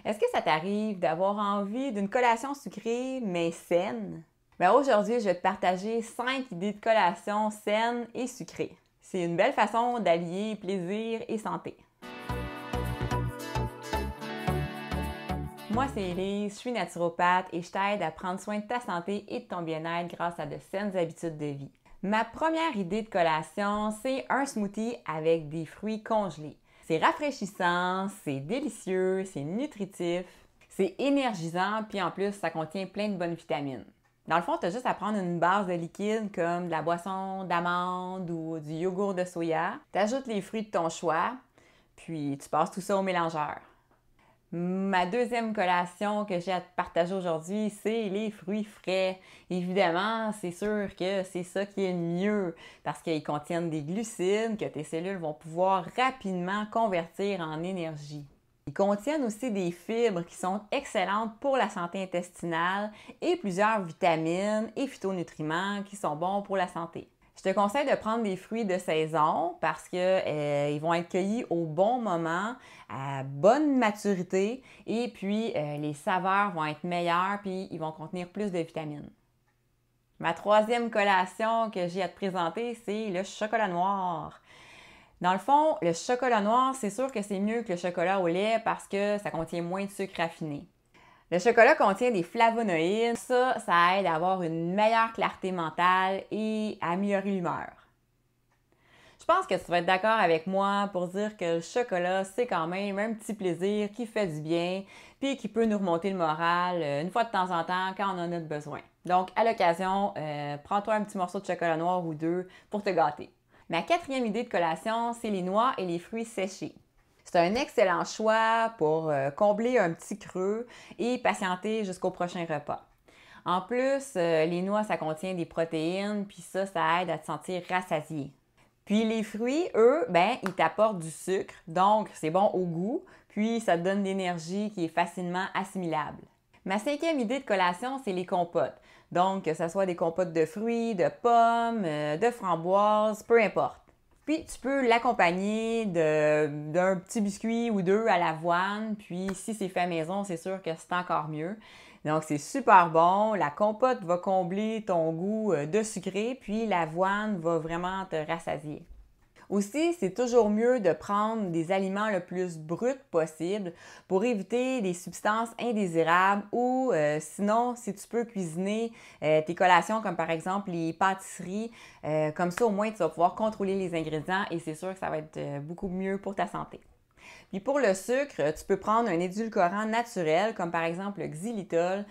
Est-ce que ça t'arrive d'avoir envie d'une collation sucrée mais saine? Ben aujourd'hui, je vais te partager 5 idées de collation saines et sucrées. C'est une belle façon d'allier plaisir et santé. Moi, c'est Elise, je suis naturopathe et je t'aide à prendre soin de ta santé et de ton bien-être grâce à de saines habitudes de vie. Ma première idée de collation, c'est un smoothie avec des fruits congelés. C'est rafraîchissant, c'est délicieux, c'est nutritif, c'est énergisant, puis en plus, ça contient plein de bonnes vitamines. Dans le fond, tu as juste à prendre une base de liquide comme de la boisson d'amande ou du yogourt de soya. Tu ajoutes les fruits de ton choix, puis tu passes tout ça au mélangeur. Ma deuxième collation que j'ai à te partager aujourd'hui, c'est les fruits frais. Évidemment, c'est sûr que c'est ça qui est mieux parce qu'ils contiennent des glucides que tes cellules vont pouvoir rapidement convertir en énergie. Ils contiennent aussi des fibres qui sont excellentes pour la santé intestinale et plusieurs vitamines et phytonutriments qui sont bons pour la santé. Je te conseille de prendre des fruits de saison parce qu'ils vont être cueillis au bon moment, à bonne maturité, et puis les saveurs vont être meilleures, puis ils vont contenir plus de vitamines. Ma troisième collation que j'ai à te présenter, c'est le chocolat noir. Dans le fond, le chocolat noir, c'est sûr que c'est mieux que le chocolat au lait parce que ça contient moins de sucre raffiné. Le chocolat contient des flavonoïdes. Ça aide à avoir une meilleure clarté mentale et à améliorer l'humeur. Je pense que tu vas être d'accord avec moi pour dire que le chocolat, c'est quand même un petit plaisir qui fait du bien puis qui peut nous remonter le moral une fois de temps en temps quand on en a besoin. Donc, à l'occasion, prends-toi un petit morceau de chocolat noir ou deux pour te gâter. Ma quatrième idée de collation, c'est les noix et les fruits séchés. C'est un excellent choix pour combler un petit creux et patienter jusqu'au prochain repas. En plus, les noix, ça contient des protéines, puis ça aide à te sentir rassasié. Puis les fruits, eux, ils t'apportent du sucre, donc c'est bon au goût, puis ça te donne de l'énergie qui est facilement assimilable. Ma cinquième idée de collation, c'est les compotes. Donc, que ce soit des compotes de fruits, de pommes, de framboises, peu importe. Puis, tu peux l'accompagner d'un petit biscuit ou deux à l'avoine. Puis, si c'est fait à maison, c'est sûr que c'est encore mieux. Donc, c'est super bon. La compote va combler ton goût de sucré, puis l'avoine va vraiment te rassasier. Aussi, c'est toujours mieux de prendre des aliments le plus bruts possible pour éviter des substances indésirables ou sinon, si tu peux cuisiner tes collations comme par exemple les pâtisseries, comme ça au moins tu vas pouvoir contrôler les ingrédients et c'est sûr que ça va être beaucoup mieux pour ta santé. Puis pour le sucre, tu peux prendre un édulcorant naturel, comme par exemple le xylitol,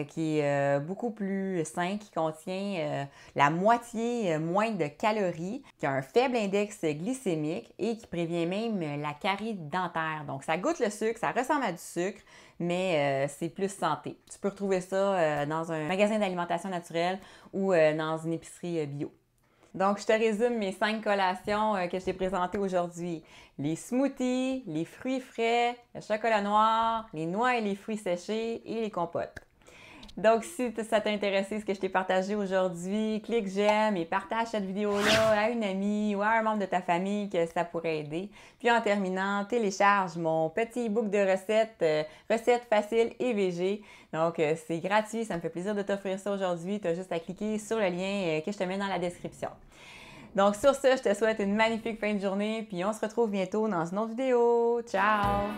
qui est beaucoup plus sain, qui contient la moitié moins de calories, qui a un faible index glycémique et qui prévient même la carie dentaire. Donc ça goûte le sucre, ça ressemble à du sucre, mais c'est plus santé. Tu peux retrouver ça dans un magasin d'alimentation naturelle ou dans une épicerie bio. Donc, je te résume mes 5 collations que je t'ai présentées aujourd'hui. Les smoothies, les fruits frais, le chocolat noir, les noix et les fruits séchés et les compotes. Donc, si ça t'a intéressé ce que je t'ai partagé aujourd'hui, clique j'aime et partage cette vidéo-là à une amie ou à un membre de ta famille que ça pourrait aider. Puis en terminant, télécharge mon petit e-book de recettes, recettes faciles et végé. Donc, c'est gratuit, ça me fait plaisir de t'offrir ça aujourd'hui. Tu as juste à cliquer sur le lien que je te mets dans la description. Donc, sur ce, je te souhaite une magnifique fin de journée, puis on se retrouve bientôt dans une autre vidéo. Ciao!